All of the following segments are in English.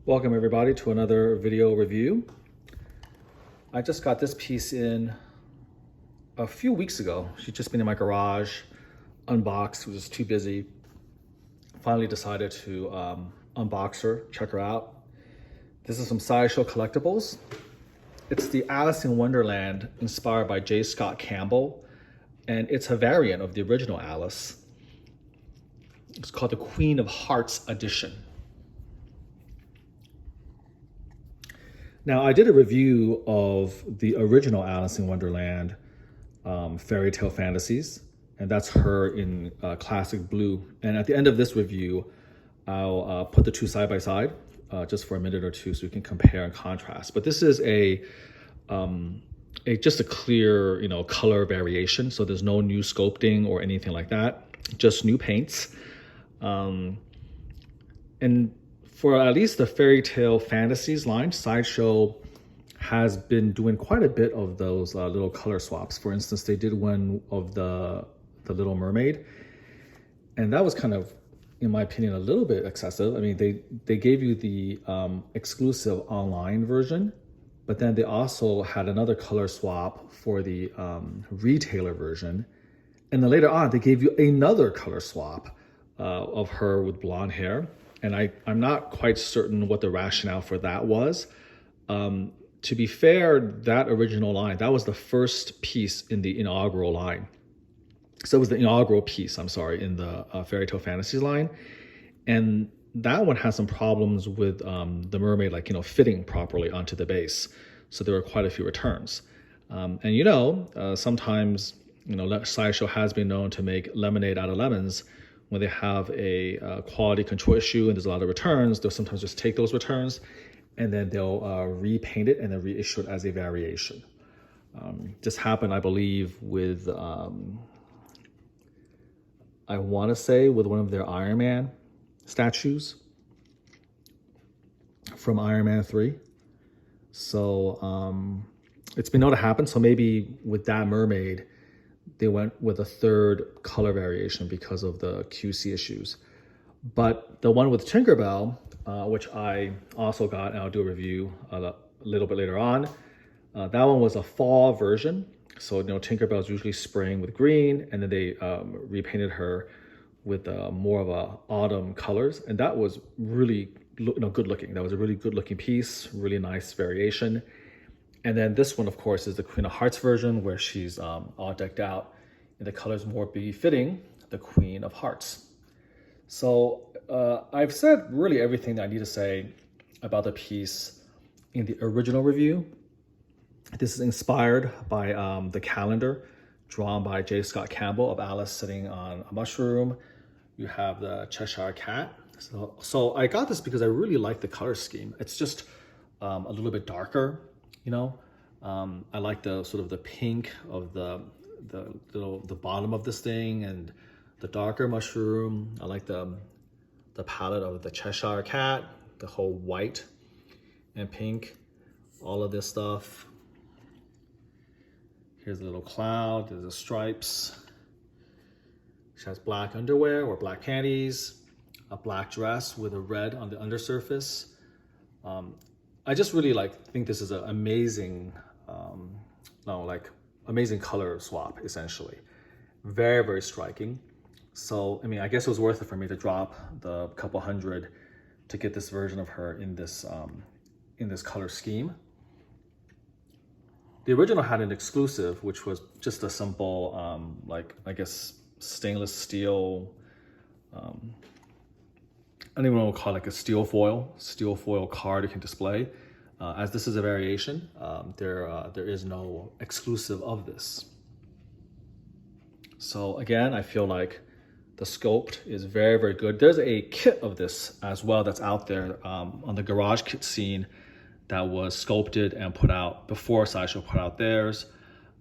Welcome everybody to another video review. I just got this piece in a few weeks ago. She's just been in my garage, unboxed, was just too busy. Finally decided to unbox her, check her out. This is some Sideshow collectibles. It's the Alice in Wonderland inspired by J. Scott Campbell, and it's a variant of the original Alice. It's called the Queen of Hearts edition. Now, I did a review of the original Alice in Wonderland, Fairytale Fantasies, and that's her in classic blue. And at the end of this review, I'll put the two side by side just for a minute or two so you can compare and contrast. But this is just a clear, color variation. So there's no new sculpting or anything like that, just new paints. And for at least the Fairytale Fantasies line, Sideshow has been doing quite a bit of those little color swaps. For instance, they did one of the Little Mermaid, and that was kind of, in my opinion, a little bit excessive. I mean, they gave you the exclusive online version, but then they also had another color swap for the retailer version. And then later on, they gave you another color swap of her with blonde hair. And I'm not quite certain what the rationale for that was. To be fair, that original line, that was the first piece in the inaugural line. So it was the inaugural piece, I'm sorry, in the Fairytale Fantasies line. And that one has some problems with the mermaid, fitting properly onto the base. So there were quite a few returns. Sometimes, Sideshow has been known to make lemonade out of lemons. When they have a quality control issue and there's a lot of returns, they'll sometimes just take those returns and then they'll repaint it and then reissue it as a variation. This happened, I believe, with, I want to say, with one of their Iron Man statues from Iron Man 3. So it's been known to happen. So maybe with that mermaid, they went with a third color variation because of the QC issues. But the one with Tinkerbell, which I also got, and I'll do a review a little bit later on, that one was a fall version. So, Tinkerbell is usually spring with green, and then they repainted her with more of a autumn colors. And that was really good looking. That was a really good looking piece, really nice variation. And then this one, of course, is the Queen of Hearts version, where she's all decked out in the colors more befitting the Queen of Hearts. So I've said really everything that I need to say about the piece in the original review. This is inspired by the calendar drawn by J. Scott Campbell of Alice sitting on a mushroom. You have the Cheshire Cat. So I got this because I really like the color scheme. It's just a little bit darker. I like the sort of the pink of the bottom of this thing and the darker mushroom. I like the palette of the Cheshire Cat, the whole white and pink, all of this stuff. Here's a little cloud, there's the stripes. She has black underwear or black panties, a black dress with a red on the undersurface. I just really think this is an amazing, amazing color swap, essentially. Very, very striking. So, I guess it was worth it for me to drop the couple hundred to get this version of her in this color scheme. The original had an exclusive, which was just a simple, stainless steel, I don't even know what to call it, a steel foil card you can display. As this is a variation, there is no exclusive of this. So again, I feel like the sculpt is very, very good. There's a kit of this as well that's out there on the garage kit scene that was sculpted and put out before Sideshow put out theirs.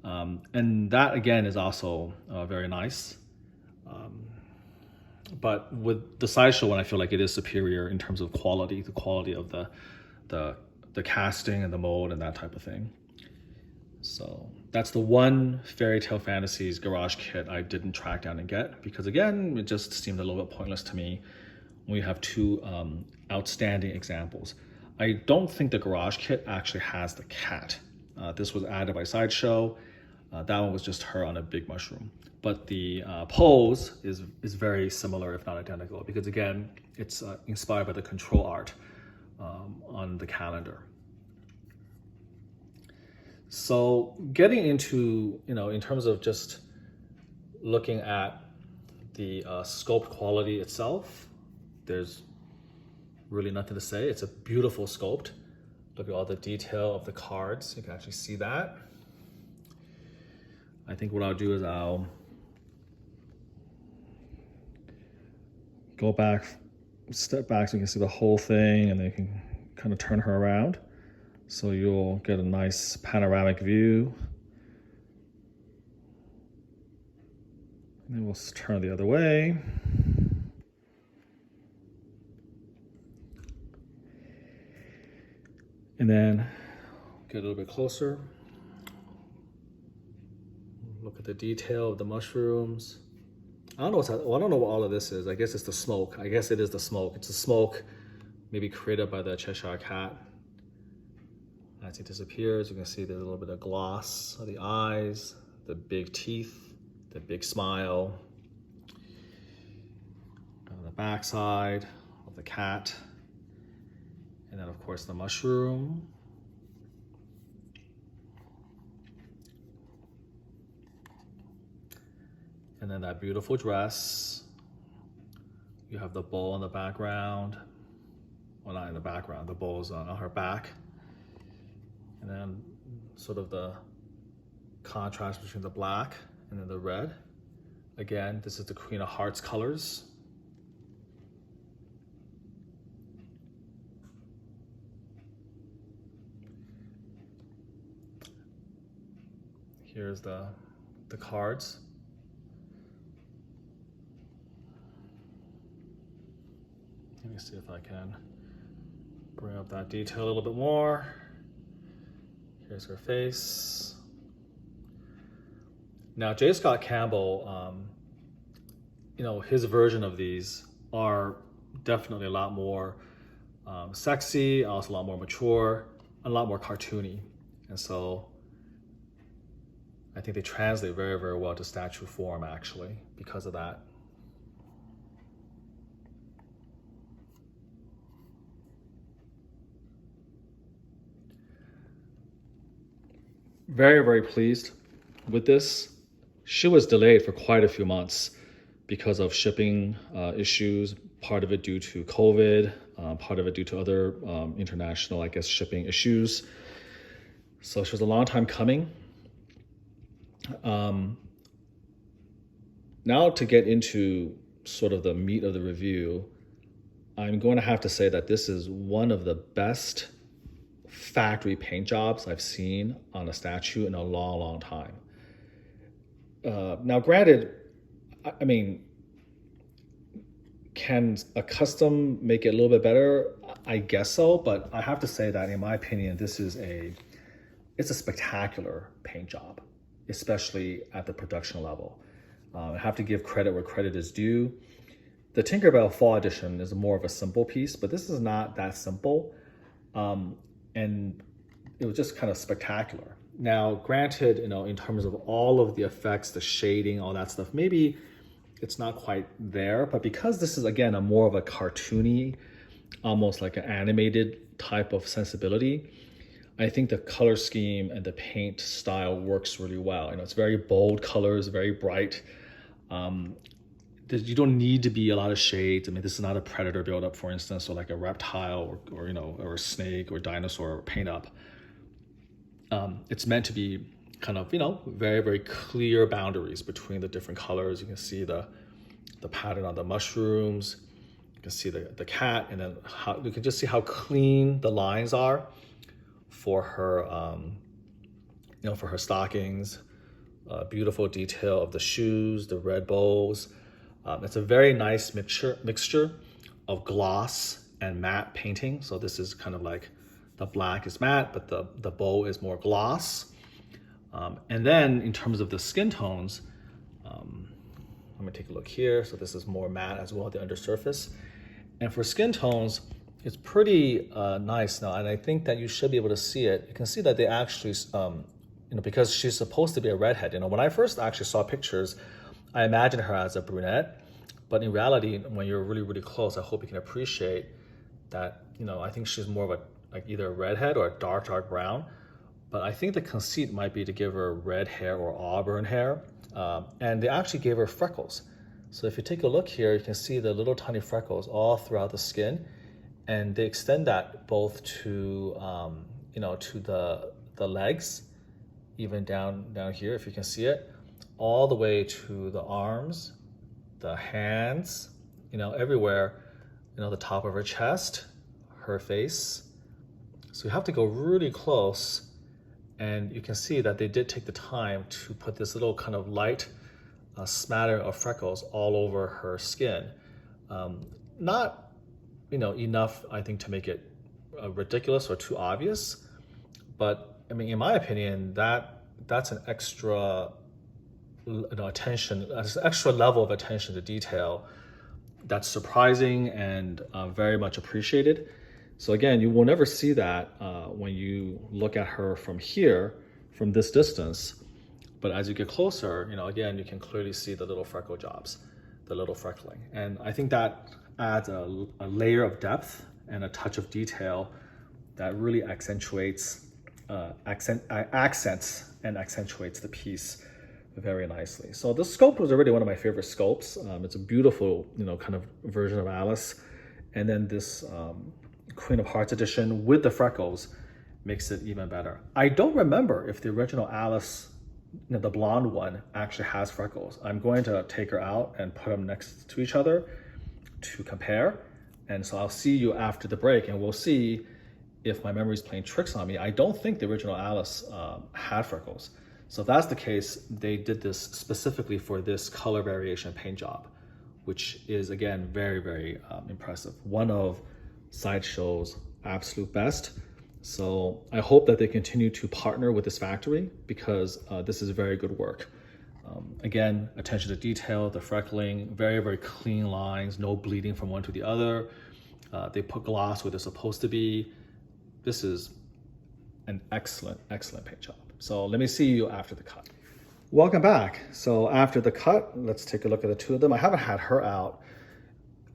And that again is also very nice. But with the Sideshow one, I feel like it is superior in terms of quality, the quality of the casting and the mold and that type of thing. So that's the one Fairytale Fantasies garage kit I didn't track down and get, because again, it just seemed a little bit pointless to me when we have two outstanding examples. I don't think the garage kit actually has the cat. This was added by Sideshow. That one was just her on a big mushroom. But the pose is very similar, if not identical, because again, it's inspired by the control art on the calendar. So getting into, in terms of just looking at the sculpt quality itself, there's really nothing to say. It's a beautiful sculpt. Look at all the detail of the cards. You can actually see that. I think what I'll do is I'll go back, step back so you can see the whole thing, and then you can kind of turn her around. So you'll get a nice panoramic view. And then we'll turn the other way. And then get a little bit closer. Look at the detail of the mushrooms. I don't know what all of this is. I guess it's the smoke. I guess it is the smoke. It's the smoke maybe created by the Cheshire Cat. As it disappears, you can see there's a little bit of gloss of the eyes, the big teeth, the big smile. On the backside of the cat. And then of course the mushroom. And then that beautiful dress. You have the bow in the background. Well, not in the background, the bow's on her back. And then sort of the contrast between the black and then the red. Again, this is the Queen of Hearts colors. Here's the cards. Let me see if I can bring up that detail a little bit more. Here's her face. Now, J. Scott Campbell, his version of these are definitely a lot more sexy, also a lot more mature, a lot more cartoony. And so I think they translate very, very well to statue form, actually, because of that. Very, very pleased with this. She was delayed for quite a few months because of shipping issues, part of it due to COVID, part of it due to other international, shipping issues. So she was a long time coming. Now to get into sort of the meat of the review, I'm going to have to say that this is one of the best factory paint jobs I've seen on a statue in a long, long time. Now, granted, I mean, can a custom make it a little bit better? I guess so, but I have to say that in my opinion, it's a spectacular paint job, especially at the production level. I have to give credit where credit is due. The Tinkerbell Fall Edition is more of a simple piece, but this is not that simple. And it was just kind of spectacular. Now, granted, in terms of all of the effects, the shading, all that stuff, maybe it's not quite there, but because this is, again, a more of a cartoony, almost like an animated type of sensibility, I think the color scheme and the paint style works really well. It's very bold colors, very bright. You don't need to be a lot of shades. I mean, this is not a predator buildup, for instance, or like a reptile or a snake or dinosaur paint up. It's meant to be kind of, very, very clear boundaries between the different colors. You can see the pattern on the mushrooms. You can see the cat, and then you can just see how clean the lines are for her, for her stockings. Beautiful detail of the shoes, the red bows. It's a very nice mixture of gloss and matte painting. So this is kind of like the black is matte, but the bow is more gloss. And then in terms of the skin tones, let me take a look here. So this is more matte as well, the undersurface. And for skin tones, it's pretty nice now, and I think that you should be able to see it. You can see that they actually, because she's supposed to be a redhead. When I first actually saw pictures, I imagined her as a brunette, but in reality, when you're really, really close, I hope you can appreciate that. I think she's more of either a redhead or a dark, dark brown. But I think the conceit might be to give her red hair or auburn hair, and they actually gave her freckles. So if you take a look here, you can see the little tiny freckles all throughout the skin. And they extend that both to, to the legs, even down here, if you can see it, all the way to the arms, the hands, everywhere, the top of her chest, her face. So you have to go really close, and you can see that they did take the time to put this little kind of light smatter of freckles all over her skin. Not enough, I think, to make it ridiculous or too obvious. But in my opinion, that's an extra attention, an extra level of attention to detail that's surprising and very much appreciated. So again, you will never see that when you look at her from here, from this distance. But as you get closer, again, you can clearly see the little freckle jobs, the little freckling. And I think that adds a layer of depth and a touch of detail that really accentuates accents and accentuates the piece very nicely. So this sculpt was already one of my favorite sculpts. It's a beautiful, kind of version of Alice. And then this Queen of Hearts edition with the freckles makes it even better. I don't remember if the original Alice, the blonde one, actually has freckles. I'm going to take her out and put them next to each other to compare. And so I'll see you after the break, and we'll see if my memory is playing tricks on me. I don't think the original Alice had freckles. So if that's the case, they did this specifically for this color variation paint job, which is, again, very, very impressive. One of Sideshow's absolute best. So I hope that they continue to partner with this factory, because this is very good work. Again, attention to detail, the freckling, very, very clean lines, no bleeding from one to the other. They put gloss where they're supposed to be. This is an excellent, excellent paint job. So let me see you after the cut. Welcome back. So after the cut, let's take a look at the two of them. I haven't had her out,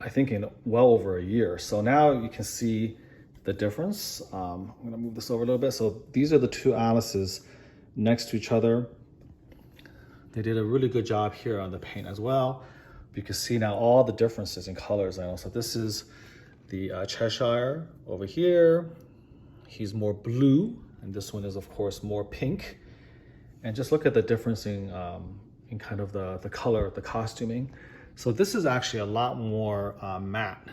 I think, in well over a year. So now you can see the difference. I'm gonna move this over a little bit. So these are the two Alices next to each other. They did a really good job here on the paint as well. You can see now all the differences in colors now. So this is the Cheshire over here. He's more blue, and this one is, of course, more pink. And just look at the difference in kind of the color, the costuming. So this is actually a lot more matte.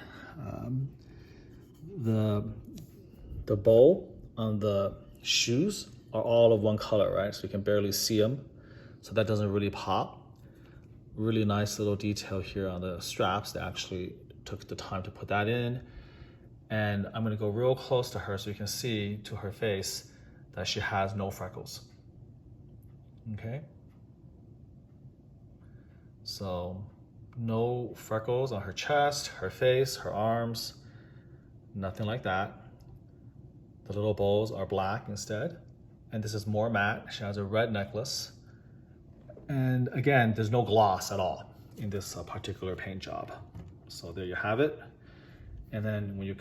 The bow on the shoes are all of one color, right? So you can barely see them. So that doesn't really pop. Really nice little detail here on the straps. They actually took the time to put that in. And I'm gonna go real close to her so you can see to her face that she has no freckles. Okay? So no freckles on her chest, her face, her arms, nothing like that. The little bows are black instead. And this is more matte. She has a red necklace. And again, there's no gloss at all in this particular paint job. So there you have it. And then when you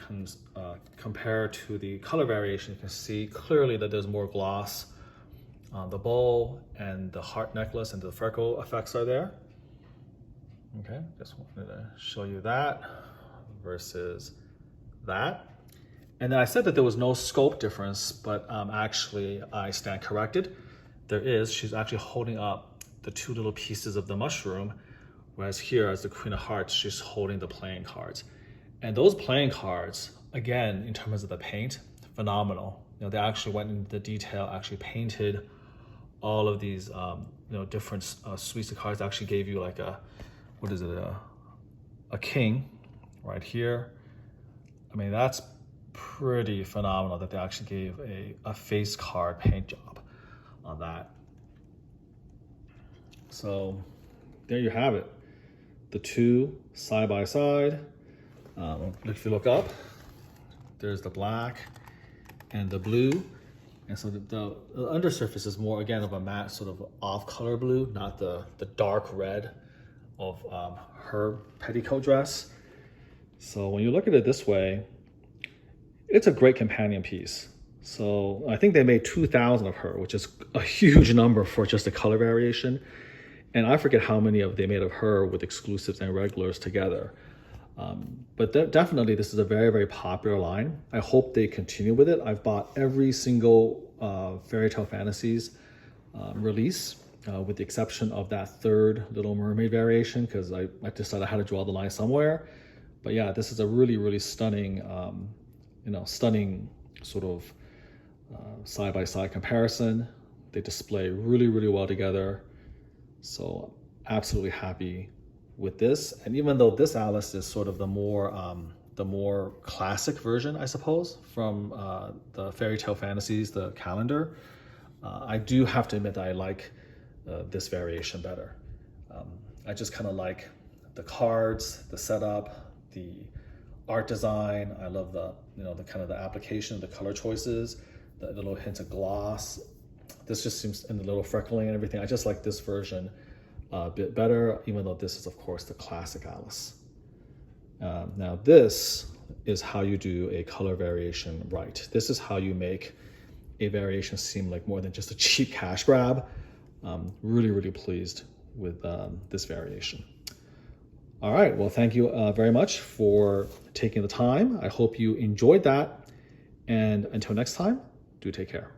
compare to the color variation, you can see clearly that there's more gloss on the bow, and the heart necklace and the freckle effects are there. Okay, just wanted to show you that versus that. And then I said that there was no scope difference, but actually I stand corrected. There is. She's actually holding up the two little pieces of the mushroom, whereas here, as the Queen of Hearts, she's holding the playing cards. And those playing cards, again, in terms of the paint, phenomenal. They actually went into the detail, actually painted all of these, different suites of cards. They actually gave you like a king right here. I mean, that's pretty phenomenal that they actually gave a face card paint job on that. So there you have it. The two side by side. If you look up, there's the black and the blue. And so the undersurface is more, again, of a matte sort of off-color blue, not the dark red of her petticoat dress. So when you look at it this way, it's a great companion piece. So I think they made 2,000 of her, which is a huge number for just a color variation. And I forget how many they made of her with exclusives and regulars together. But definitely this is a very, very popular line. I hope they continue with it. I've bought every single Fairytale Fantasies release, with the exception of that third Little Mermaid variation, because I decided I had to draw the line somewhere. But yeah, this is a really, really stunning, stunning sort of side-by-side comparison. They display really, really well together. So absolutely happy with this. And even though this Alice is sort of the more classic version, I suppose, from the Fairytale Fantasies, the calendar, I do have to admit that I like this variation better. I just kind of like the cards, the setup, the art design. I love the kind of the application of the color choices, the little hints of gloss. This just seems, and the little freckling and everything. I just like this version a bit better, even though this is, of course, the classic Alice. Now this is how you do a color variation right. This is how you make a variation seem like more than just a cheap cash grab. Really, really pleased with this variation. All right, well, thank you very much for taking the time. I hope you enjoyed that. And until next time, do take care.